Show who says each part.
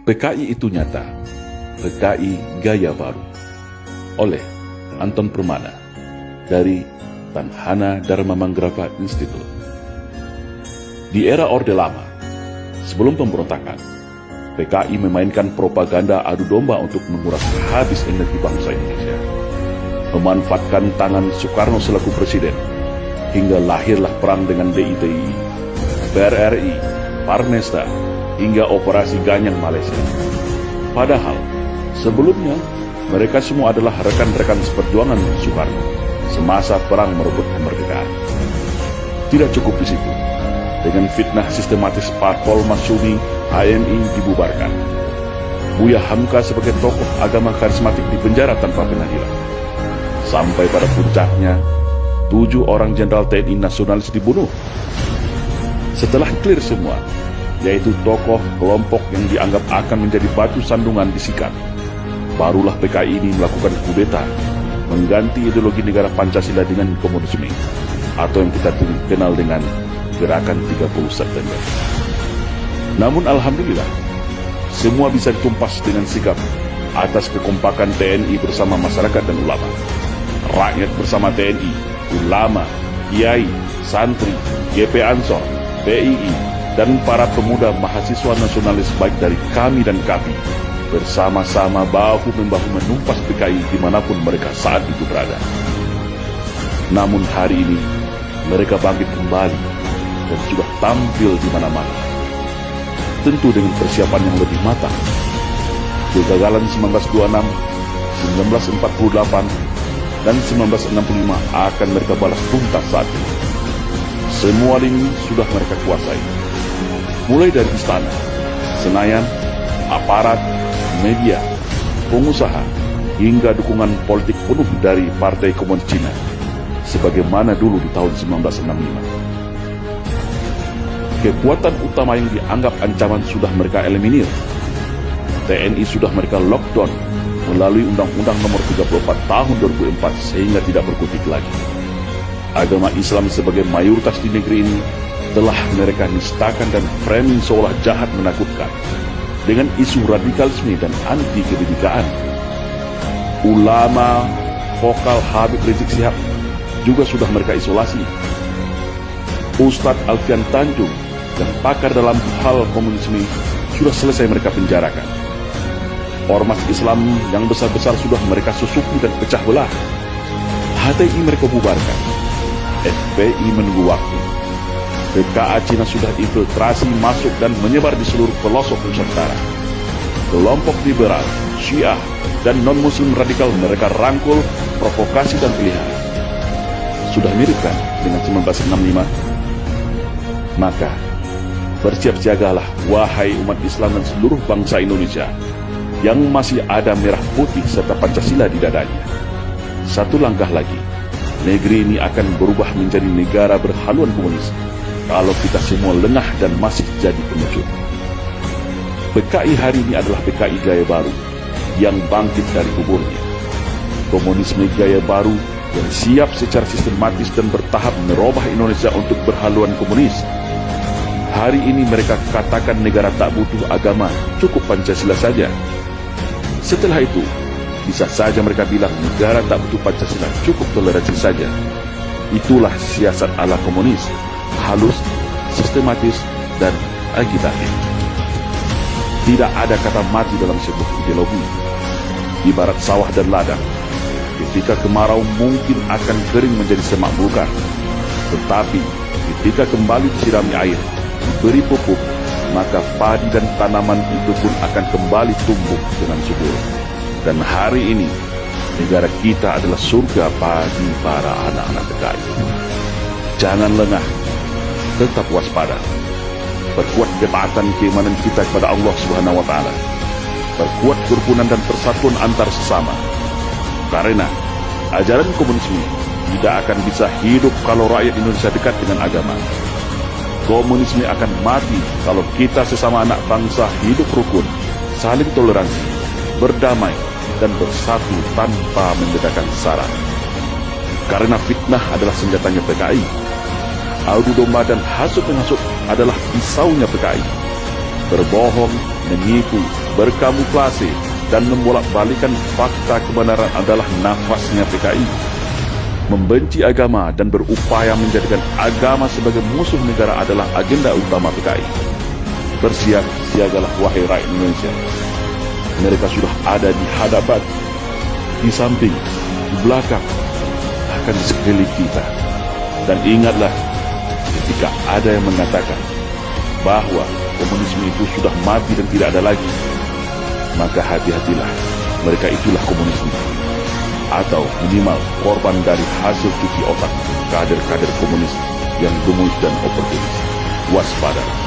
Speaker 1: PKI itu nyata, PKI Gaya Baru, oleh Anton Permana dari Tanhana Dharma Manggaraga Institute. Di era Orde Lama, sebelum pemberontakan, PKI memainkan propaganda adu domba untuk menguras habis energi bangsa Indonesia, memanfaatkan tangan Soekarno selaku presiden, hingga lahirlah perang dengan DITI, PRRI, Parmesta, hingga operasi Ganyang Malaysia. Padahal, sebelumnya, mereka semua adalah rekan-rekan seperjuangan Soekarno semasa perang merebut kemerdekaan. Tidak cukup di situ. Dengan fitnah sistematis Parpol Masyumi, HMI dibubarkan. Buya Hamka sebagai tokoh agama karismatik dipenjara tanpa pengadilan. Sampai pada puncaknya, 7 orang jenderal TNI nasionalis dibunuh. Setelah clear semua, yaitu tokoh kelompok yang dianggap akan menjadi batu sandungan disikat, barulah PKI ini melakukan kudeta, mengganti ideologi negara Pancasila dengan komunisme, atau yang kita kenal dengan Gerakan 30 September. Namun alhamdulillah, semua bisa ditumpas dengan sikap atas kekompakan TNI bersama masyarakat dan ulama. Rakyat bersama TNI, ulama, kiai, santri, GP Ansor, PII, dan para pemuda mahasiswa nasionalis baik dari kami dan KAPI bersama-sama bahu-membahu menumpas PKI dimanapun mereka saat itu berada. Namun hari ini mereka bangkit kembali dan sudah tampil di mana-mana, tentu dengan persiapan yang lebih matang. Kegagalan 1926, 1948, dan 1965 akan mereka balas tuntas saat ini. Semua lini sudah mereka kuasai, mulai dari istana, Senayan, aparat, media, pengusaha, hingga dukungan politik penuh dari Partai Komunis Cina, sebagaimana dulu di tahun 1965. Kekuatan utama yang dianggap ancaman sudah mereka eliminir. TNI sudah mereka lockdown melalui Undang-Undang Nomor 34 Tahun 2004 sehingga tidak berkutik lagi. Agama Islam sebagai mayoritas di negeri ini telah mereka nistakan dan framing seolah jahat menakutkan dengan isu radikalisme dan anti kebinekaan. Ulama vokal Habib Rizik Syihab juga sudah mereka isolasi. Ustadz Alfian Tanjung yang pakar dalam hal komunisme sudah selesai mereka penjarakan. Ormas Islam yang besar-besar sudah mereka susupi dan pecah belah. HTI mereka bubarkan. FPI menunggu waktu. PKA Cina sudah infiltrasi masuk dan menyebar di seluruh pelosok Nusantara. Kelompok liberal, Syiah, dan non-muslim radikal mereka rangkul, provokasi dan pelihara. Sudah mirip kan dengan 1965? Maka, bersiap-siagalah wahai umat Islam dan seluruh bangsa Indonesia yang masih ada merah putih serta Pancasila di dadanya. Satu langkah lagi, negeri ini akan berubah menjadi negara berhaluan komunis kalau kita semua lengah dan masih jadi pengecut. PKI hari ini adalah PKI Gaya Baru yang bangkit dari kuburnya. Komunisme Gaya Baru yang siap secara sistematis dan bertahap merubah Indonesia untuk berhaluan komunis. Hari ini mereka katakan negara tak butuh agama, cukup Pancasila saja. Setelah itu, bisa saja mereka bilang negara tak butuh Pancasila, cukup toleransi saja. Itulah siasat ala komunis, halus, sistematis, dan agitatif. Tidak ada kata mati dalam sebuah ideologi. Ibarat sawah dan ladang, ketika kemarau mungkin akan kering menjadi semak belukar, tetapi ketika kembali disirami air, diberi pupuk, maka padi dan tanaman itu pun akan kembali tumbuh dengan subur. Dan hari ini, negara kita adalah surga bagi para anak-anak PKI. Jangan lengah, tetap waspada. Perkuat ketaatan keimanan kita kepada Allah Subhanahu wa Ta'ala. Perkuat kerukunan dan persatuan antar sesama. Karena ajaran komunisme tidak akan bisa hidup kalau rakyat Indonesia dekat dengan agama. Komunisme akan mati kalau kita sesama anak bangsa hidup rukun, saling toleransi, berdamai, dan bersatu tanpa membedakan sara. Karena fitnah adalah senjatanya PKI. Adu domba dan hasut menghasut adalah pisaunya PKI. Berbohong, menipu, berkamuflase dan membolak-balikan fakta kebenaran adalah nafasnya PKI. Membenci agama dan berupaya menjadikan agama sebagai musuh negara adalah agenda utama PKI. Bersiap siagalah wahai rakyat Indonesia. Mereka sudah ada di hadapan, di samping, di belakang, bahkan di sekeliling kita. Dan ingatlah, ketika ada yang mengatakan bahwa komunisme itu sudah mati dan tidak ada lagi, maka hati-hatilah, mereka itulah komunisme, atau minimal korban dari hasil cuci otak kader-kader komunis yang gemus dan oportunis. Waspada.